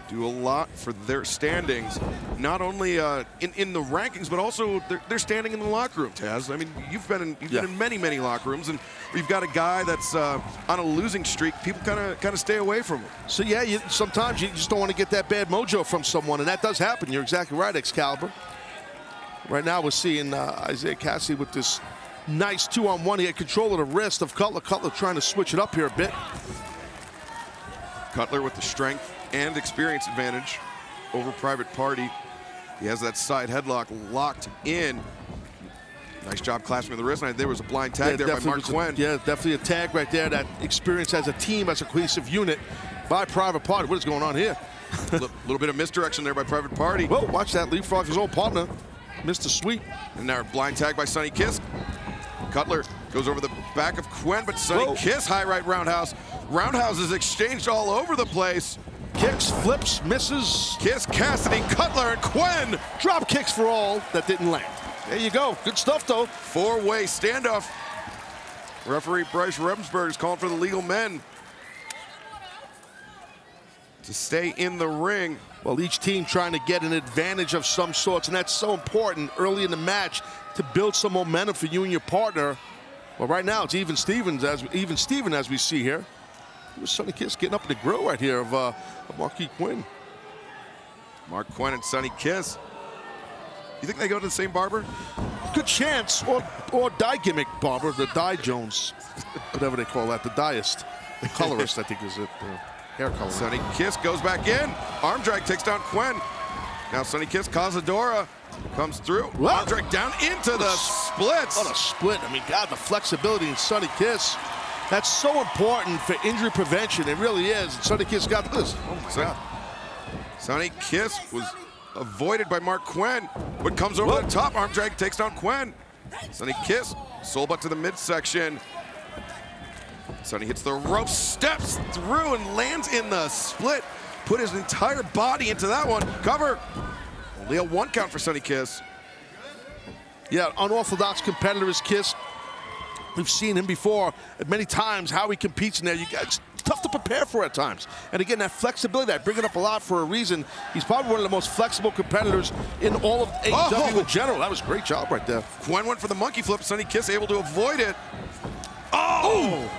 do a lot for their standings, not only in the rankings, but also they're standing in the locker room, Taz. I mean, you've been in many locker rooms, and we've got a guy that's on a losing streak. People kind of stay away from him. So yeah, sometimes you just don't want to get that bad mojo from someone, and that does happen. You're exactly right, Excalibur. Right now we're seeing Isaiah Cassidy with this nice 2-on-1. He had control of the wrist of Cutler. Cutler trying to switch it up here a bit. Cutler with the strength and experience advantage over Private Party. He has that side headlock locked in. Nice job clasping the wrist. And there was a blind tag there by Mark Quinn. Yeah, definitely a tag right there. That experience as a team, as a cohesive unit by Private Party. What is going on here? A little bit of misdirection there by Private Party. Whoa, watch that leapfrog his old partner. Mr. Sweet. And now a blind tag by Sonny Kiss. Cutler goes over the back of Quinn, but Sonny Kiss, high right roundhouse. Roundhouses exchanged all over the place. Kicks, flips, misses. Kiss, Cassidy, Cutler, and Quinn. Drop kicks for all that didn't land. There you go. Good stuff, though. 4-way standoff. Referee Bryce Rebensburg is calling for the legal men to stay in the ring. Well, each team trying to get an advantage of some sorts, and that's so important early in the match to build some momentum for you and your partner. Well, right now it's even Steven as we see here. Sonny Kiss getting up in the grill right here of Marquis Quinn. Mark Quinn and Sonny Kiss. You think they go to the same barber? Good chance, or dye gimmick barber, the dye Jones, whatever they call that, the dyeist, the colorist, I think is it, hair color. Sonny Kiss goes back in. Arm drag takes down Quinn. Now Sonny Kiss, Cazadora comes through. Whoa. Arm drag down into the splits. What a split. I mean, God, the flexibility in Sonny Kiss. That's so important for injury prevention. It really is. And Sonny Kiss got this. Oh, my God. Sonny Kiss was avoided by Mark Quinn, but comes over the top. Arm drag takes down Quinn. Sonny Kiss, soul butt to the midsection. Sonny hits the rope, steps through, and lands in the split. Put his entire body into that one. Cover. Only a 1 count for Sonny Kiss. Yeah, unorthodox competitor is Kiss. We've seen him before many times, how he competes in there. It's tough to prepare for at times. And again, that flexibility, I bring it up a lot for a reason. He's probably one of the most flexible competitors in all of AEW in general. That was a great job right there. Quinn went for the monkey flip. Sonny Kiss able to avoid it. Oh!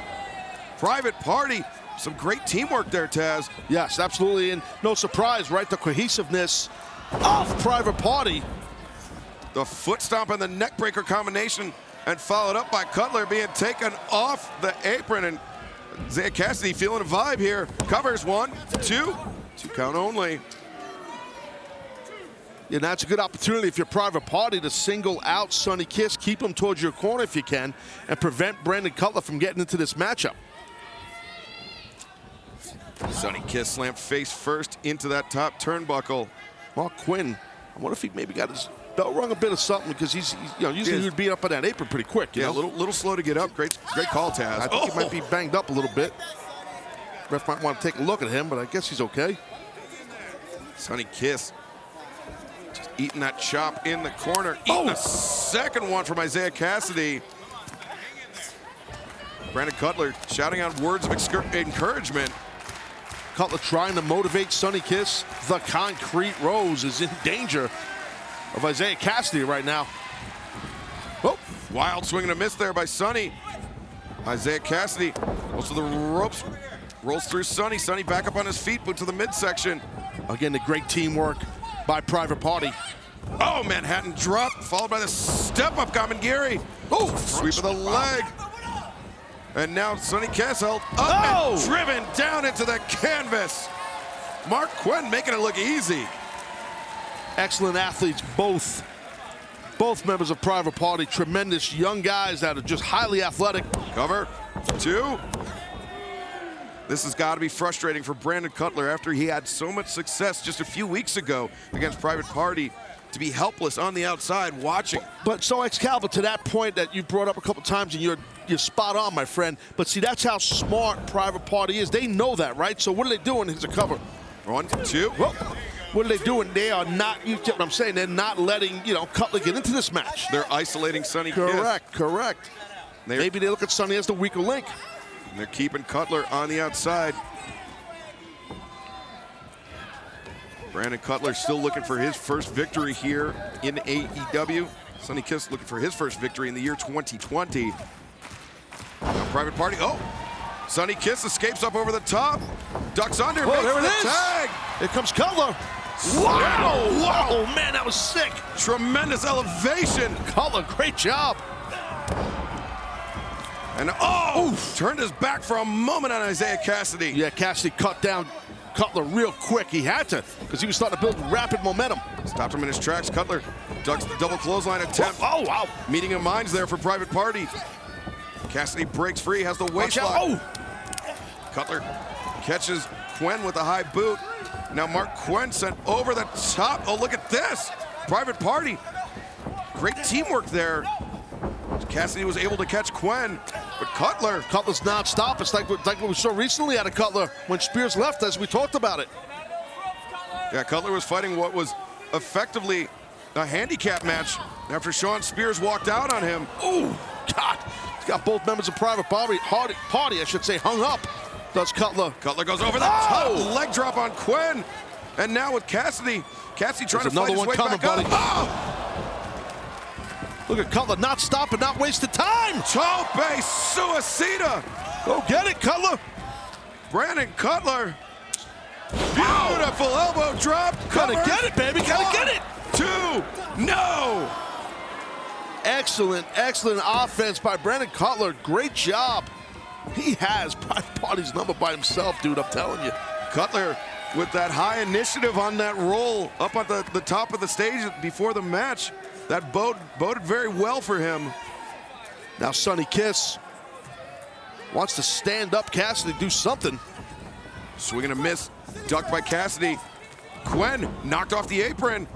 Private Party. Some great teamwork there, Taz. Yes, absolutely. And no surprise, right? The cohesiveness of Private Party. The foot stomp and the neck breaker combination, and followed up by Cutler being taken off the apron. And Isaiah Cassidy feeling a vibe here. Covers 1, 2 count only. And that's a good opportunity if you're Private Party to single out Sonny Kiss, keep him towards your corner if you can, and prevent Brandon Cutler from getting into this matchup. Sonny Kiss slammed face first into that top turnbuckle. Mark Quinn I wonder if he maybe got his belt rung a bit or something, because he's usually he would be up on that apron pretty quick. Yeah, a little slow to get up. Great call, Taz. I think he might be banged up a little bit. Ref might want to take a look at him, but I guess he's okay. Sonny Kiss just eating that chop in the corner. Eating a second one from Isaiah Cassidy. Brandon Cutler shouting out words of encouragement. Cutler trying to motivate Sonny Kiss. The Concrete Rose is in danger of Isaiah Cassidy right now. Oh, wild swing and a miss there by Sonny. Isaiah Cassidy goes to the ropes, rolls through Sonny. Sonny back up on his feet, boot to the midsection. Again, the great teamwork by Private Party. Oh, Manhattan drop, followed by the step-up Kamengiri. Oh, sweep of the leg. And now Sonny Kiss held up and driven down into the canvas. Mark Quinn making it look easy. Excellent athletes, both members of Private Party. Tremendous young guys that are just highly athletic. Cover, 2. This has got to be frustrating for Brandon Cutler after he had so much success just a few weeks ago against Private Party, to be helpless on the outside watching. But so Excalibur, to that point that you brought up a couple times, and you're spot on, my friend. But see, that's how smart Private Party is. They know that, right? So what are they doing? Here's a cover. 1, 2. Whoa. What are they doing? They are not, you get what I'm saying, they're not letting, Cutler get into this match. They're isolating Sonny Kiss. Correct. Maybe they look at Sonny as the weaker link. And they're keeping Cutler on the outside. Brandon Cutler still looking for his first victory here in AEW. Sonny Kiss looking for his first victory in the year 2020. Now Private Party, Sonny Kiss escapes up over the top, ducks under, makes there it the is. tag. Here comes Cutler. Wow, man, that was sick. Tremendous elevation. Cutler, great job. And turned his back for a moment on Isaiah Cassidy. Yeah, Cassidy cut down Cutler real quick. He had to, because he was starting to build rapid momentum. Stopped him in his tracks. Cutler ducks the double clothesline attempt. Oh, wow. Meeting of minds there for Private Party. Cassidy breaks free, has the waist lock. Cutler catches Quinn with a high boot. Now Mark Quinn sent over the top. Oh, look at this. Private Party. Great teamwork there. Cassidy was able to catch Quinn, but Cutler's non-stop. It's like what we saw recently out of Cutler when Spears left, as we talked about it. Yeah, Cutler was fighting what was effectively a handicap match after Sean Spears walked out on him. Oh, God. He's got both members of Private Party, hung up. Does Cutler. Cutler goes over the top, leg drop on Quinn. And now with Cassidy trying to fight his way back up. Oh! Look at Cutler not stopping, not wasting time. Tope Suicida. Go get it, Cutler. Brandon Cutler. Beautiful elbow drop. Gotta get it, baby. Gotta get it. 2. No. Excellent offense by Brandon Cutler. Great job. He has Private Party's number by himself, dude, I'm telling you. Cutler with that high initiative on that roll up at the top of the stage before the match. That boded very well for him. Now Sonny Kiss wants to stand up Cassidy, do something. Swing and a miss, ducked by Cassidy. Quinn knocked off the apron.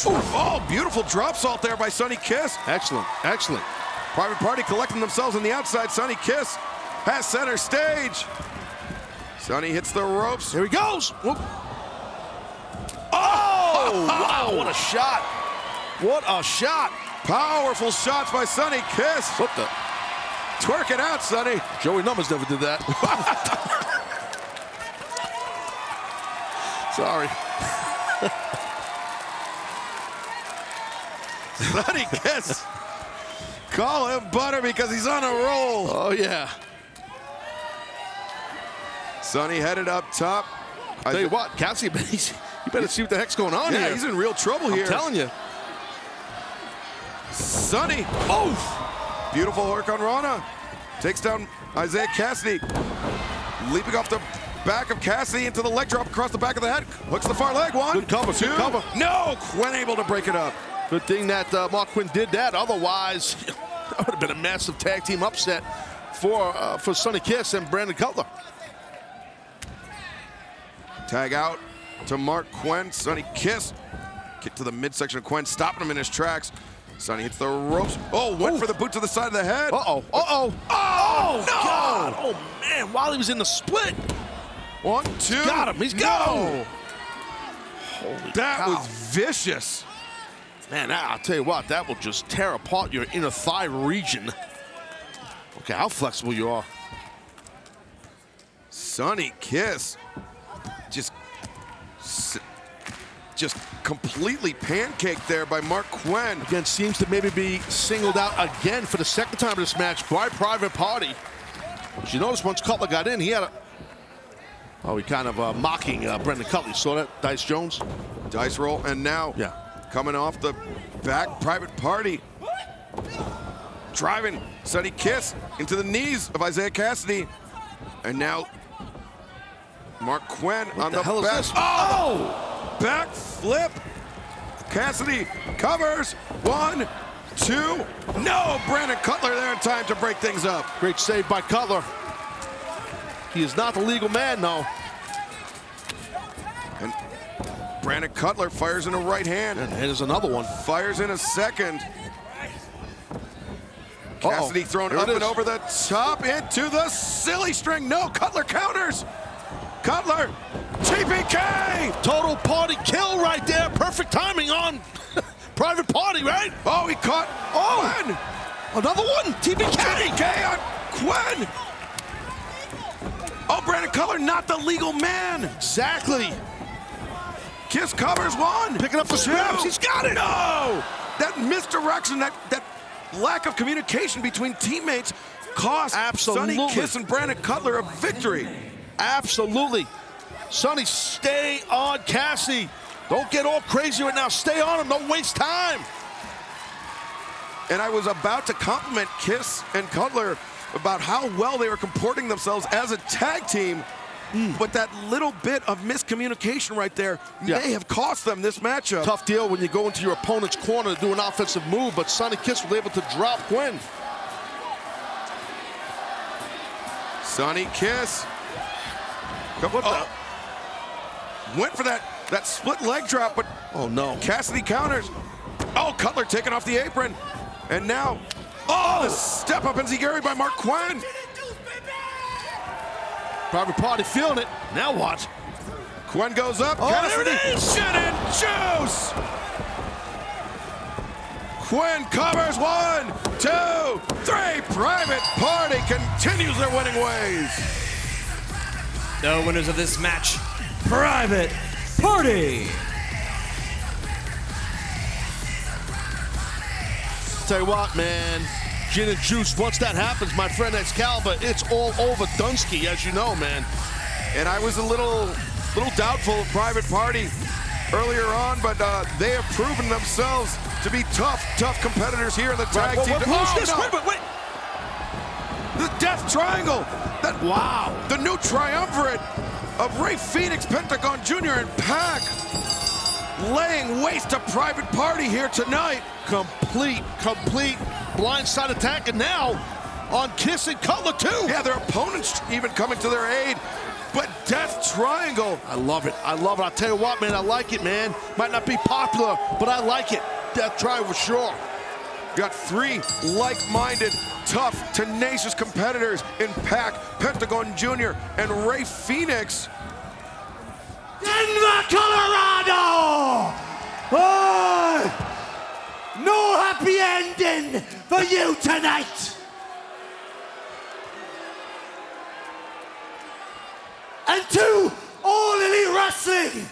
Oh, beautiful drop salt there by Sonny Kiss. Excellent. Private Party collecting themselves on the outside. Sonny Kiss has center stage. Sonny hits the ropes. Here he goes. Whoop. Oh, wow, what a shot. What a shot. Powerful shots by Sonny Kiss. What the? Twerk it out, Sonny. Joey Numbers never did that. Sorry. Sonny Kiss. Call him butter because he's on a roll. Oh, yeah. Sonny headed up top. I tell you what, Cassidy, you better see what the heck's going on here. Yeah, he's in real trouble here. I'm telling you. Sonny. Oh! Beautiful Hurricane Rana. Takes down Isaiah Cassidy. Leaping off the back of Cassidy into the leg drop across the back of the head. Hooks the far leg. 1, good cover, 2. Good cover. No! Quinn able to break it up. Good thing that Mark Quinn did that. Otherwise, that would have been a massive tag team upset for Sonny Kiss and Brandon Cutler. Tag out to Mark Quinn. Sonny Kiss Kick to the midsection of Quen, stopping him in his tracks. Sonny hits the ropes. Oh, went for the boot to the side of the head. Uh-oh. Oh, no! God. Oh, man, while he was in the split. 1, 2. Got him. He's got him. Holy that cow. Was vicious. Man, I'll tell you what, that will just tear apart your inner thigh region. Okay, how flexible you are. Sonny Kiss. Just completely pancaked there by Mark Quen. Again, seems to maybe be singled out again for the second time in this match by Private Party. But you notice once Cutler got in, he had a... Oh, he kind of mocking Brendan Cutler. You saw that, Dice Jones? Dice roll, and now coming off the back, Private Party. Driving Sonny Kiss into the knees of Isaiah Cassidy. And now Mark Quen on the back. Oh! Back flip. Cassidy covers. 1, 2. No, Brandon Cutler there in time to break things up. Great save by Cutler. He is not the legal man, though. And Brandon Cutler fires in a right hand. And there's another one. Fires in a second. Cassidy thrown up and over the top into the silly string. No, Cutler counters. Cutler, TPK! Total party kill right there. Perfect timing on Private Party, right? Oh, he caught Quen. Another one, TPK. TPK on Quen. Oh, Brandon Cutler, not the legal man. Exactly. Kiss covers 1. Picking up the scraps, he's got it. No! That misdirection, that lack of communication between teammates cost Sonny Kiss and Brandon Cutler a victory. Absolutely. Sonny, stay on Cassidy. Don't get all crazy right now. Stay on him. Don't waste time. And I was about to compliment Kiss and Cutler about how well they were comporting themselves as a tag team. But that little bit of miscommunication right there may have cost them this matchup. Tough deal when you go into your opponent's corner to do an offensive move, but Sonny Kiss was able to drop Quen. Sonny Kiss. Went for that split leg drop, but oh no. Cassidy counters. Oh, Cutler taking off the apron. And now, the step up enziguri by Mark Quen. Private Party feeling it. Now what? Quen goes up. Cassidy, gin and juice. Quen covers 1, 2, 3. Private Party continues their winning ways. The winners of this match, Private Party. Tell you what, man, gin and juice, once that happens, my friend Excalibur, it's all over Dunsky, as you know, man. And I was a little doubtful of Private Party earlier on, but they have proven themselves to be tough competitors here in the tag team. Wait. The Death Triangle. Wow. The new triumvirate of Ray Phoenix, Pentagon Jr., and Pac laying waste to Private Party here tonight. Complete blindside attack, and now on Kiss and Cutler too. Yeah, their opponents even coming to their aid. But Death Triangle. I love it. I'll tell you what, man, I like it, man. Might not be popular, but I like it. Death Triangle for sure. Got 3 like-minded, tough, tenacious competitors in Pac, Pentagon Jr., and Ray Phoenix. Denver, Colorado! Oh! No happy ending for you tonight! And to all Elite Wrestling,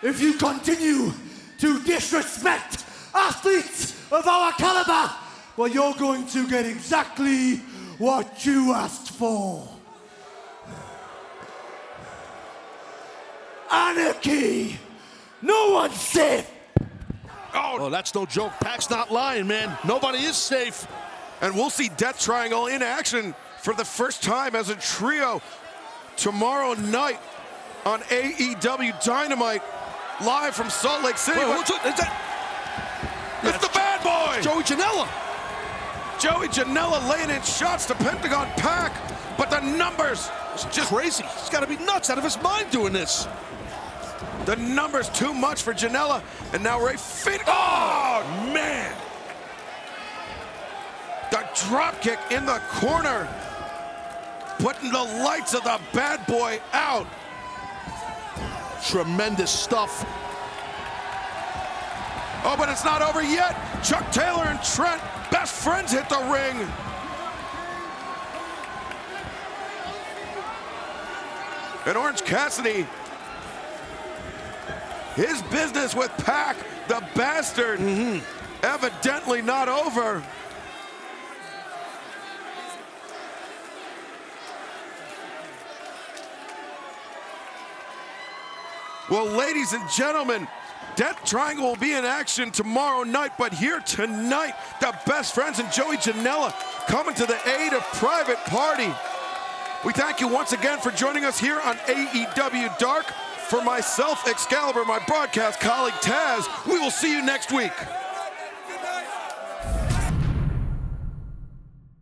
if you continue to disrespect athletes of our caliber, well, you're going to get exactly what you asked for. Anarchy! No one's safe! Oh, that's no joke. Pac's not lying, man. Nobody is safe. And we'll see Death Triangle in action for the first time as a trio tomorrow night on AEW Dynamite, live from Salt Lake City. Wait, it's the bad boy! Joey Janela. Joey Janela laying in shots to Pentagon Pac, but the numbers just crazy. He's got to be nuts out of his mind doing this. The number's too much for Janela, and now Ray Phoenix. Oh, man! The drop kick in the corner, putting the lights of the bad boy out. Tremendous stuff. Oh, but it's not over yet. Chuck Taylor and Trent, best friends, hit the ring. And Orange Cassidy, his business with Pac, the bastard, evidently not over. Well, ladies and gentlemen, Death Triangle will be in action tomorrow night, but here tonight, the best friends and Joey Janela coming to the aid of Private Party. We thank you once again for joining us here on AEW Dark. For myself, Excalibur, my broadcast colleague Taz, we will see you next week.